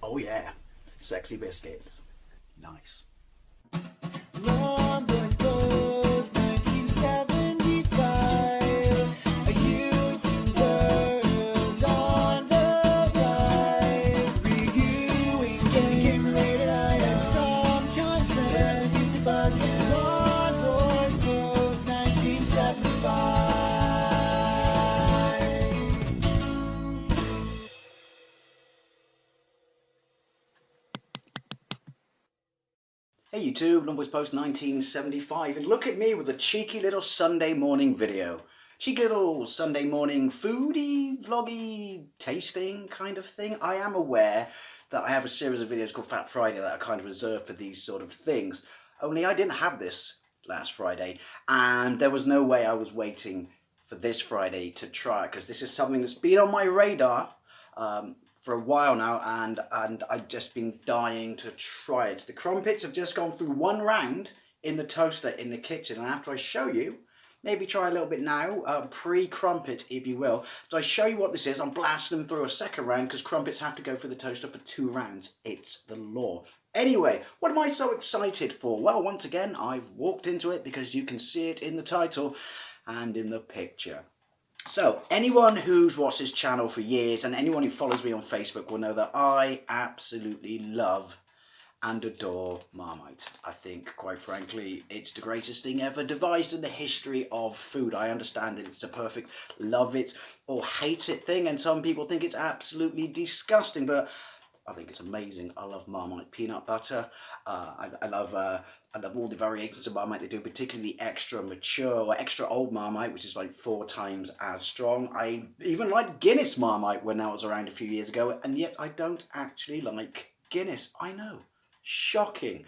Oh yeah, sexy biscuits. Nice. Longboard Blues, 1975. YouTubers on the rise. Reviewing games late at night and sometimes friends used to bug. Longboard Blues, 1975. Hey YouTube, Lumboys Post 1975, and look at me with a cheeky little Sunday morning video. Cheeky little Sunday morning foodie, vloggy, tasting kind of thing. I am aware that I have a series of videos called Fat Friday that are kind of reserved for these sort of things. Only I didn't have this last Friday, and there was no way I was waiting for this Friday to try it, because this is something that's been on my radar for a while now, and I've just been dying to try it. The crumpets have just gone through one round in the toaster in the kitchen, and after I show you, maybe try a little bit now, pre-crumpet if you will. So I show you what this is, I'm blasting them through a second round because crumpets have to go through the toaster for 2 rounds. It's the law. Anyway, what am I so excited for? Well, once again, I've walked into it because you can see it in the title and in the picture. So, anyone who's watched this channel for years and anyone who follows me on Facebook will know that I absolutely love and adore Marmite. I think, quite frankly, it's the greatest thing ever devised in the history of food. I understand that it's a perfect love it or hate it thing, and some people think it's absolutely disgusting, but I think it's amazing. I love Marmite peanut butter. I love all the variations of Marmite they do, particularly the extra mature or extra old Marmite, which is like 4 times as strong. I even like Guinness Marmite when that was around a few years ago, and yet I don't actually like Guinness. I know. Shocking.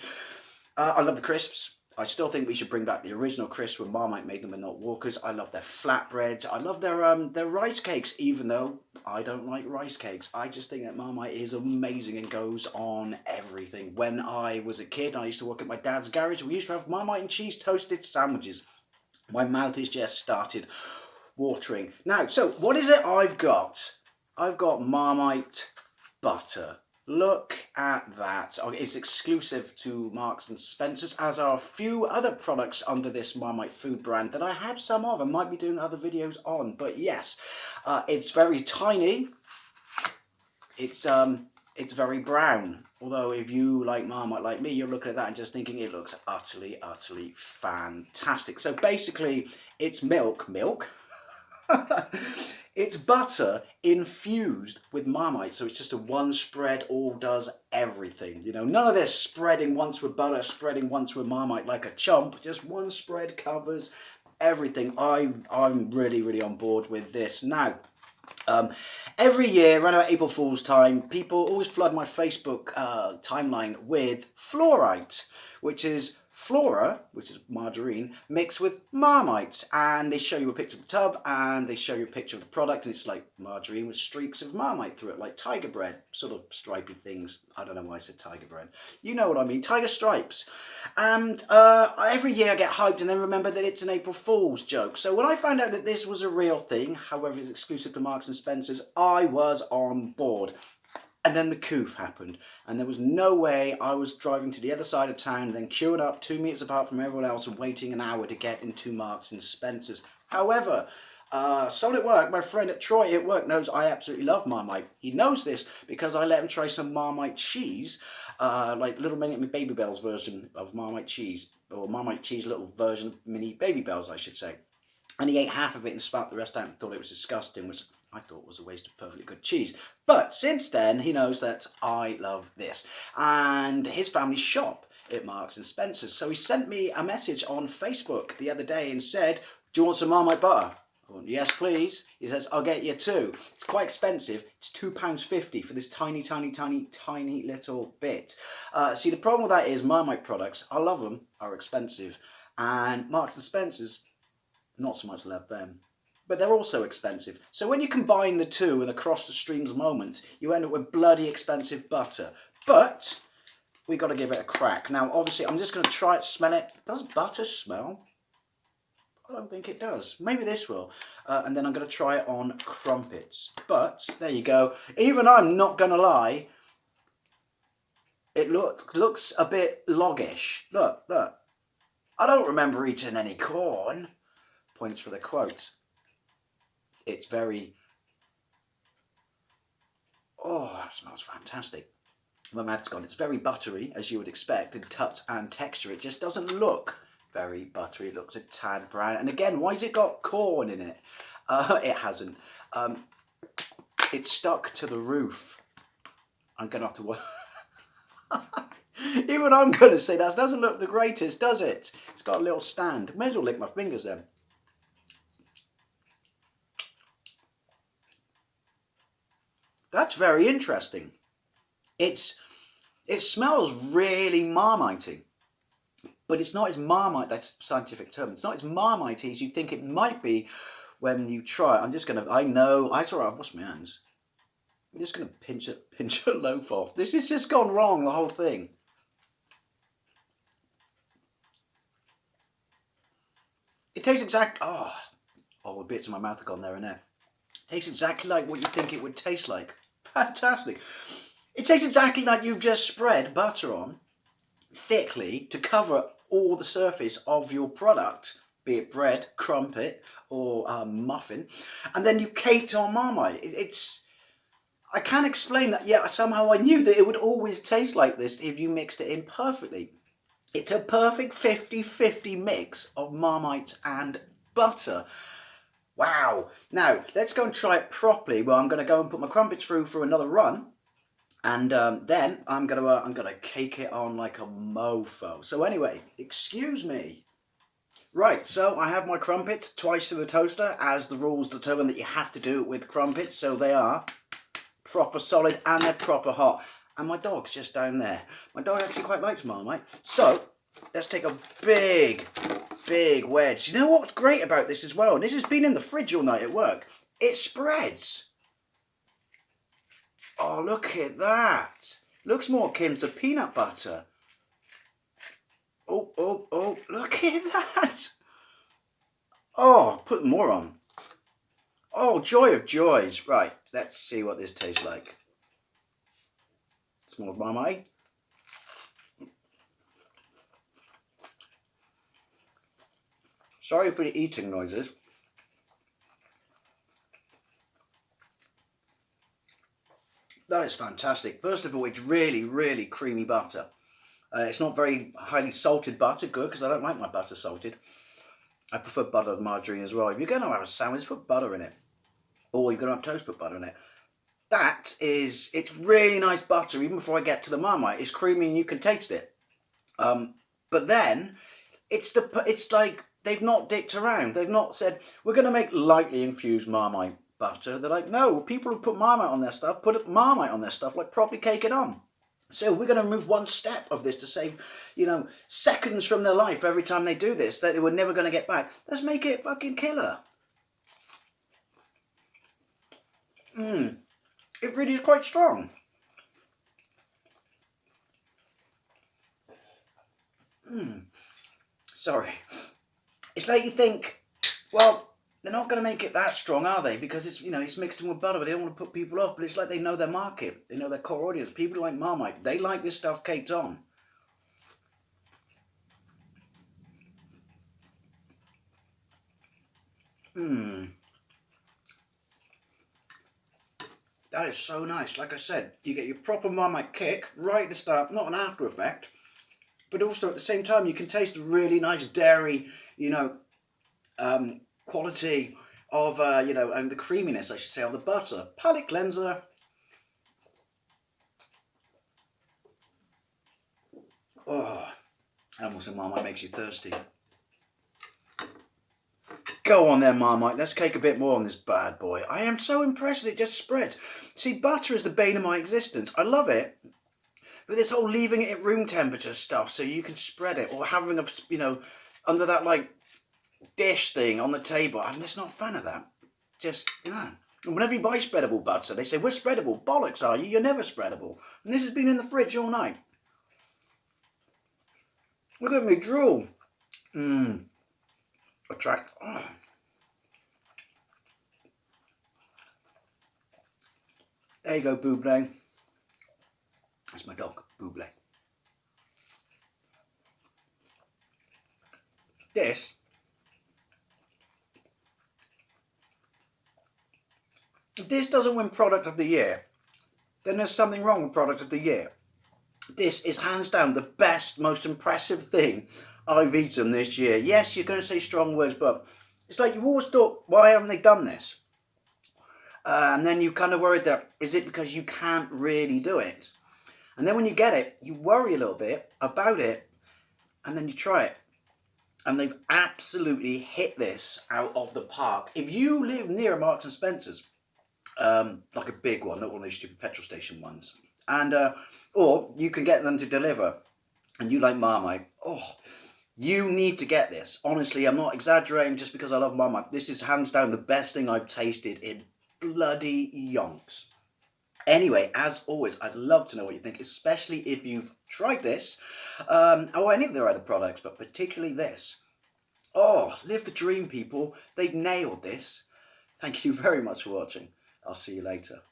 I love the crisps. I still think we should bring back the original crisps when Marmite made them and not Walkers. I love their flatbreads. I love their rice cakes, even though I don't like rice cakes. I just think that Marmite is amazing and goes on everything. When I was a kid, I used to work at my dad's garage. We used to have Marmite and cheese toasted sandwiches. My mouth has just started watering. Now, so what is it I've got? I've got Marmite butter. Look at that. It's exclusive to Marks and Spencer's, as are a few other products under this Marmite food brand that I have some of and might be doing other videos on. But yes, it's very tiny. It's very brown. Although if you like Marmite like me, you're looking at that and just thinking it looks utterly, utterly fantastic. So basically, it's milk. It's butter infused with Marmite, so it's just a one spread, all does everything. You know, none of this spreading once with butter, spreading once with Marmite like a chump. Just one spread covers everything. I'm really, really on board with this. Now, every year, around about April Fool's time, people always flood my Facebook timeline with fluorite, which is Flora, which is margarine, mixed with Marmite. And they show you a picture of the tub and they show you a picture of the product, and it's like margarine with streaks of Marmite through it, like tiger bread, sort of stripy things. I don't know why I said tiger bread. You know what I mean, tiger stripes. And every year I get hyped and then remember that it's an April Fool's joke. So when I found out that this was a real thing, however it's exclusive to Marks and Spencer's, I was on board. And then the coof happened, and there was no way I was driving to the other side of town, then queuing up 2 meters apart from everyone else and waiting an hour to get into Marks and Spencer's. However, someone at work, my friend at Troy at work, knows I absolutely love Marmite. He knows this because I let him try some Marmite cheese, like Little Mini Baby Bells version of Marmite cheese, or Marmite cheese little version of mini Baby Bells, I should say. And he ate half of it and spat the rest out and thought it was disgusting, which I thought was a waste of perfectly good cheese. But since then, he knows that I love this. And his family shop at Marks and Spencer's. So he sent me a message on Facebook the other day and said, "Do you want some Marmite butter?" I went, "Yes, please." He says, "I'll get you 2. It's quite expensive. It's £2.50 for this tiny, tiny, tiny, tiny little bit. See, the problem with that is Marmite products, I love them, are expensive. And Marks and Spencer's, not so much love them. But they're also expensive. So when you combine the two in a cross the streams moment, you end up with bloody expensive butter. But we got to give it a crack. Now, obviously, I'm just going to try it, smell it. Does butter smell? I don't think it does. Maybe this will. And then I'm going to try it on crumpets. But there you go. Even I'm not going to lie. It looks a bit loggish. Look. I don't remember eating any corn. Points for the quote. It's very... Oh, that smells fantastic. My mouth's gone. It's very buttery, as you would expect, in touch and texture. It just doesn't look very buttery. It looks a tad brown. And again, why's it got corn in it? It hasn't. It's stuck to the roof. I'm going to have to work... Even I'm going to say that doesn't look the greatest, does it? It's got a little stand. May as well lick my fingers then. That's very interesting. It smells really marmitey, but it's not as marmite. That's the scientific term. It's not as marmitey as you think it might be when you try it. I'm just gonna. I know. I saw. I've washed my hands. I'm just gonna pinch a loaf off. This has just gone wrong. The whole thing. It tastes exactly. Oh, the bits in my mouth have gone there and there. It tastes exactly like what you think it would taste like. Fantastic. It tastes exactly like you've just spread butter on thickly to cover all the surface of your product, be it bread, crumpet, or muffin, and then you caked on Marmite. I can't explain that yet. Somehow I knew that it would always taste like this if you mixed it in perfectly. It's a perfect 50-50 mix of Marmite and butter. Wow. Now, let's go and try it properly. Well, I'm going to go and put my crumpets through for another run. And then I'm gonna cake it on like a mofo. So anyway, excuse me. Right, so I have my crumpets twice through the toaster, as the rules determine that you have to do it with crumpets. So they are proper solid and they're proper hot. And my dog's just down there. My dog actually quite likes Marmite. So let's take a big wedge. You know what's great about this as well? And this has been in the fridge all night at work. It spreads. Oh, look at that. Looks more akin to peanut butter. Oh, look at that. Oh, put more on. Oh, joy of joys. Right, let's see what this tastes like. Small Marmite. Sorry for the eating noises. That is fantastic. First of all, it's really creamy butter. It's not very highly salted butter. Good, because I don't like my butter salted. I prefer butter with margarine as well. If you're going to have a sandwich, put butter in it. Or you're going to have toast, put butter in it. It's really nice butter, even before I get to the Marmite. It's creamy and you can taste it. But then, it's like they've not dicked around. They've not said, we're going to make lightly infused Marmite butter. They're like, no, people who put Marmite on their stuff, put Marmite on their stuff, like properly cake it on. So we're going to remove one step of this to save, seconds from their life every time they do this that they were never going to get back. Let's make it fucking killer. It really is quite strong. Sorry. It's like you think, well, they're not going to make it that strong, are they? Because it's mixed in with butter, but they don't want to put people off. But it's like they know their market. They know their core audience. People who like Marmite, they like this stuff caked on. That is so nice. Like I said, you get your proper Marmite kick right at the start, not an after effect, but also at the same time you can taste the really nice dairy, quality of, and the creaminess, I should say, of the butter. Palate cleanser. Oh, almost a Marmite makes you thirsty. Go on there, Marmite. Let's cake a bit more on this bad boy. I am so impressed that it just spreads. See, butter is the bane of my existence. I love it. But this whole leaving it at room temperature stuff so you can spread it, or having under that dish thing on the table. I'm just not a fan of that. Whenever you buy spreadable butter, they say, we're spreadable. Bollocks, are you? You're never spreadable. And this has been in the fridge all night. Look at me drool. Attract. Oh. There you go, Buble. That's my dog, Buble. this, if this doesn't win Product of the Year, then there's something wrong with Product of the Year. This is hands down the best, most impressive thing I've eaten this year. Yes, you're going to say strong words, but it's like you always thought, why haven't they done this? And then you kind of worried that, is it because you can't really do it? And then when you get it, you worry a little bit about it, and then you try it. And they've absolutely hit this out of the park. If you live near a Marks and Spencer's, like a big one, not one of those stupid petrol station ones, and or you can get them to deliver, and you like Marmite, you need to get this. Honestly, I'm not exaggerating just because I love Marmite. This is hands down the best thing I've tasted in bloody yonks. Anyway, as always, I'd love to know what you think, especially if you've tried this, or any of their other products, but particularly this. Live the dream, people. They've nailed this. Thank you very much for watching. I'll see you later.